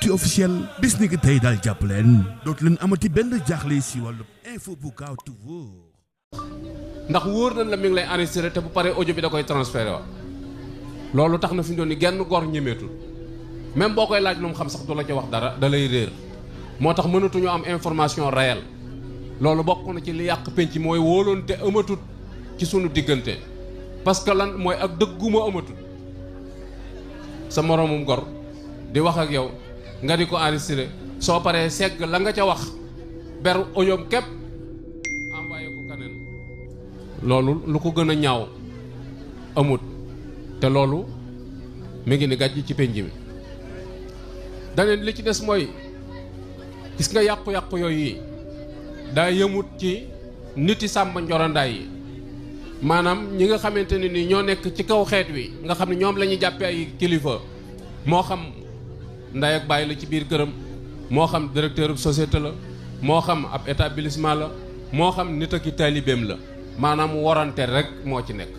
Kossy officiel bis ni ki tey daal jàpp leen dootu leen amati benn jaaxle si wàllu info bu gaaw te wóor. ndax wóor na la mi ngi lay enregistré te bu paree audio bi da koy transféré wa loolu tax na fi mu doon ni genn gor ñemeetul même boo koy laaj lu mu xam sax du la ca wax dara da lay réer moo tax mënatuñu am information réelle loolu bokk na ci li yàq penc mooy wóoloonte amatut ci sunu diggante parce que lan mooy ak dëgguma amatut sa moroomum gor di wax ak yow nga di ko enregistré soo paree segg la nga ca wax ber audiom képp envoyé ko kaneen loolu lu ko gën a ñaaw amut te loolu mi ngi ni gàjj ci penc mi daneen li ci des mooy gis nga yàqu-yàqu yooyu yi daa yëmut ci niti sàmba njorandaay yi maanaam ñi nga xamante ne ni ñoo nekk ci kaw xeet wi nga xam ne ñoom la ñuy jàppe ay kilifa moo xam nday ak bàyyi la ci biir këram moo xam directeur société la moo xam ab établissement la moo xam nit ak i taalibeem la maanaam warante rek moo ci nekk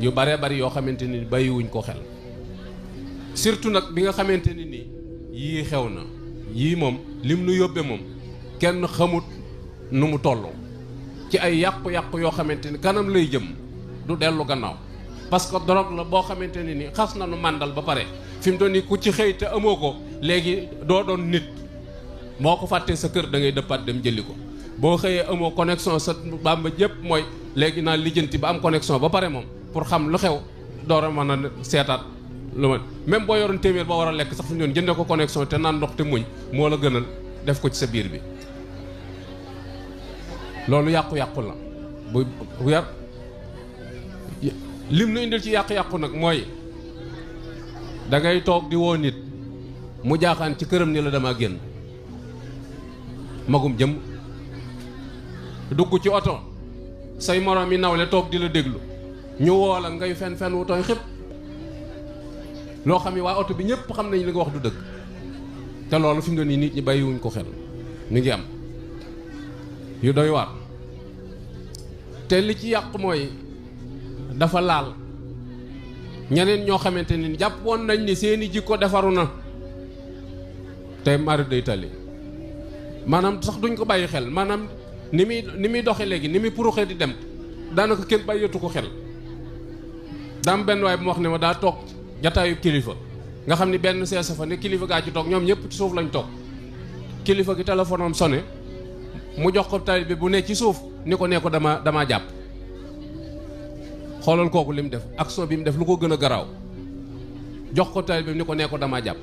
yu baree bari yoo xamante ni bàyyiwuñ ko xel surtout nag bi nga xamante ni nii yii xew na yii moom lim nu yóbbe moom kenn xamut nu mu toll ci ay yàqu-yàqu yoo xamante ni kanam lay jëm du dellu gannaaw parce que drogue la boo xamante ne ni xas na nu màndal ba pare fi mu doon ni ku ci xëy te amoo ko léegi doo doon nit moo ko fàttee sa kër da ngay dëppaat dem jëli ko boo xëyee amoo connexion sa bàmba jëpp mooy léegi naa lijjanti ba am connexion ba pare moom pour xam lu xew door a mën a seetaat lu ma même boo yoroon téeméer ba war a lekk sax fi mu doon jënde ko connexion te naan ndox te muñ moo la gënal def ko ci sa biir bi loolu yàqu-yàqu la bu yar lim nu indil ci yàqu-yàqu nag mooy da ngay toog di woo nit mu jaaxaan ci këram ni la dama génn magum jëm dugg ci oto say moroom yi nawle toog di la déglu ñu woo la ngay fen fen wu tooy xëpp loo xam ne waa oto bi ñëpp xam nañ li nga wax du dëgg te loolu fi mu doon nii nit ñi bàyyiwuñ ko xel mi ngi am yu doy waar te li ci yàq mooy dafa laal ñeneen ñoo xamante ni jàppoon nañ ni seeni jikko defaru na te mari day tali maanaam sax duñ ko bàyyi xel maanaam ni muy doxe léegi ni muy puruxee di dem daanaka kenn bàyyatu ko xel daam benn waay bu ma wax ne ma daa toog jataayu kilifa nga xam ni benn seesa fa ne kilifa gaa ci toog ñoom ñëpp ci suuf lañ toog kilifa gi téléphone am sonné mu jox ko taalibe bi bu ne ci suuf ni ko nee ko damaa jàpp xoolal kooku li mu def action bi mu def lu ko gën a garaaw jox ko taalibe bi ni ko nee ko damaa jàpp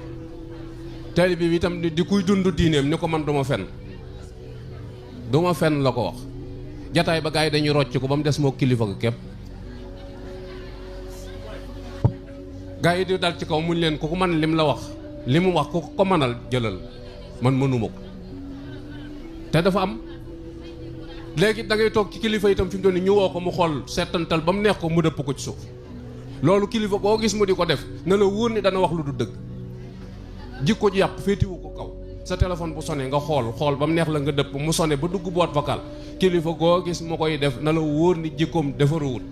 taalibe bi itam di kuy dund diineem ni ko man duma fen la ko wax jataay ba gaa yi dañuy rocc ko ba mu des moo kilifa ga képp gaa yi di dal ci kaw muñ leen ku ko man lim la wax li mu wax ku ko mënal jëlal man mënuma ko te dafa am léegi da ngay toog ci kilifa itam fi mu doon ni ñu woo ko mu xool seetantal ba mu neex ko mu dëpp ko ci suuf loolu kilifa boo gis mu di ko def na la wóor ni dana wax lu du dëgg jikko ji yàpp féetiwu ko kaw sa téléphone bu sonné nga xool ba mu neex la nga dëpp mu sonné ba dugg boîte vocale kilifa goo gis mu koy def na la wóor ni jikkoom defaruwut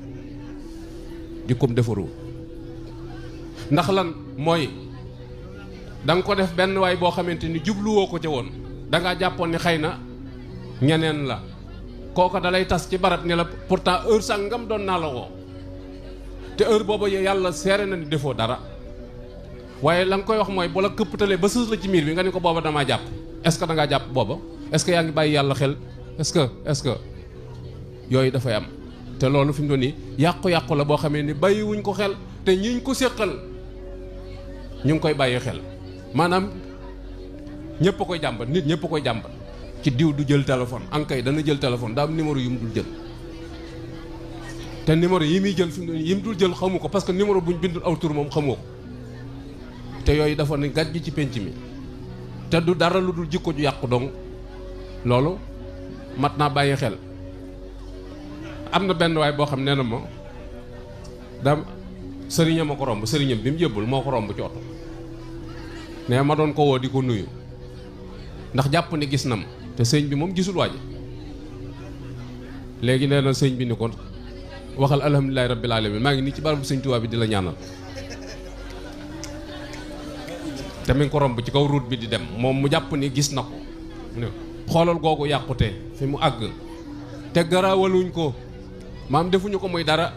ndax lan mooy da nga ko def benn waay boo xamante ni jubluwoo ko ca woon da ngaa jàppoon ni xëy na ñeneen la kooka da lay tas ci barab ni la pourtant heure sangam doon naa la woo te heure booba yàlla seere na ni defoo dara waaye la nga koy wax mooy bu la këpptalee ba sës la ci miir bi nga ni ko booba damaa jàpp est-ce que da ngaa jàpp booba est-ce que yaa ngi bàyyi yàlla xel est-ce que yooyu dafay am te loolu fi mu doon nii yàqu-yàqu la boo xamee ni bàyyiwuñ ko xel te ñiñ ko séqal ñu ngi koy bàyyi xel maanaam ñëpp a koy jàmbat nit ñëpp a koy jàmbat ci diw du jël téléphone ankay dana jël téléphone daa am numéro yu mu dul jël te numéro yi muy jël fi mu yi mu dul jël xamu ko parce que numéro buñ bindul aw tur moom xamoo ko te yooyu dafa ne gàj gi ci penc mi te du dara lu dul jikko ju yàqu dong loolu mat naa bàyyi xel am na benn waay boo xam nee na ma dam sëriñam a ko romb sëriñam bi mu jébbul moo ko romb ci oto ne ma doon ko woo di ko nuyu ndax jàpp ne gis na ma te sëñ bi moom gisul waaji léegi nee na sëñ bi ni ko waxal alhamdulilahi rabbil alamin maa ngi nii ci barabu sëñ Tuubaa bi di la ñaanal te mi ngi ko romb ci kaw route bi di dem moom mu jàpp ni gis na ko xoolal googu yàqute fi mu àgg te garawaluñ ko maam defuñu ko muy dara.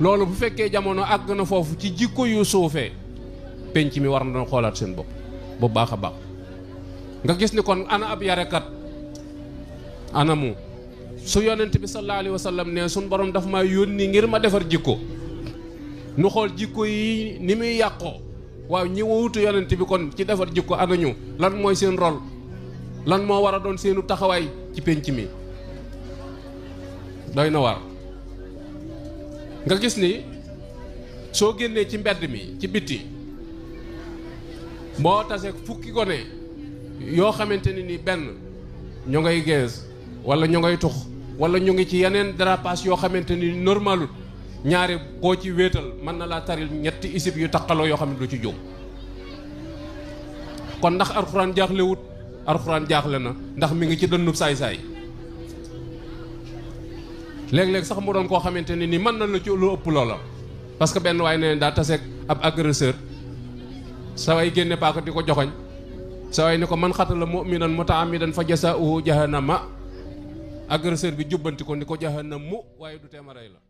loolu bu fekkee jamono àgg na foofu ci jikko yu suufee penc mi war na doon xoolaat seen bopp bu baax a baax nga gis ni kon ana ab yarekat anamu su yonent bi sallallahu alayhi wa sallam ne suñ borom dafa ma yónni ngir ma defar jikko nu xool jikko yi ni muy yàqoo waaw ñi wuutu yonent bi kon ci defar jikko anañu lan mooy seen rôle lan moo war a doon seenu taxawaay ci penc mi doy na war nga gis ni soo génnee ci mbedd mi ci bitti boo tasee fukki gone yoo xamante ni benn ñu ngay gees wala ñu ngay tux wala ñu ngi ci yeneen dérapage yoo xamante ni normalul ñaari koo ci wéetal mën na laa taril ñetti isib yu taqaloo yoo xam ne du ci jóg kon ndax alxuraan jaaxlewut alxuraan jaaxle na ndax mi ngi ci dënnub saay-saay léeg-léeg sax mu doon koo xamante ne ni mën na la ci lu ëpp loola parce que benn waaye nee daa taseeg ab agresseur sa way génne paaka di ko joxoñ sa way ni ko man xatala mu'minan mutaamidan fa jasaa'uhu jahannama agresseur bi jubbanti ko ni ko jahannam mu waaye du teema rey la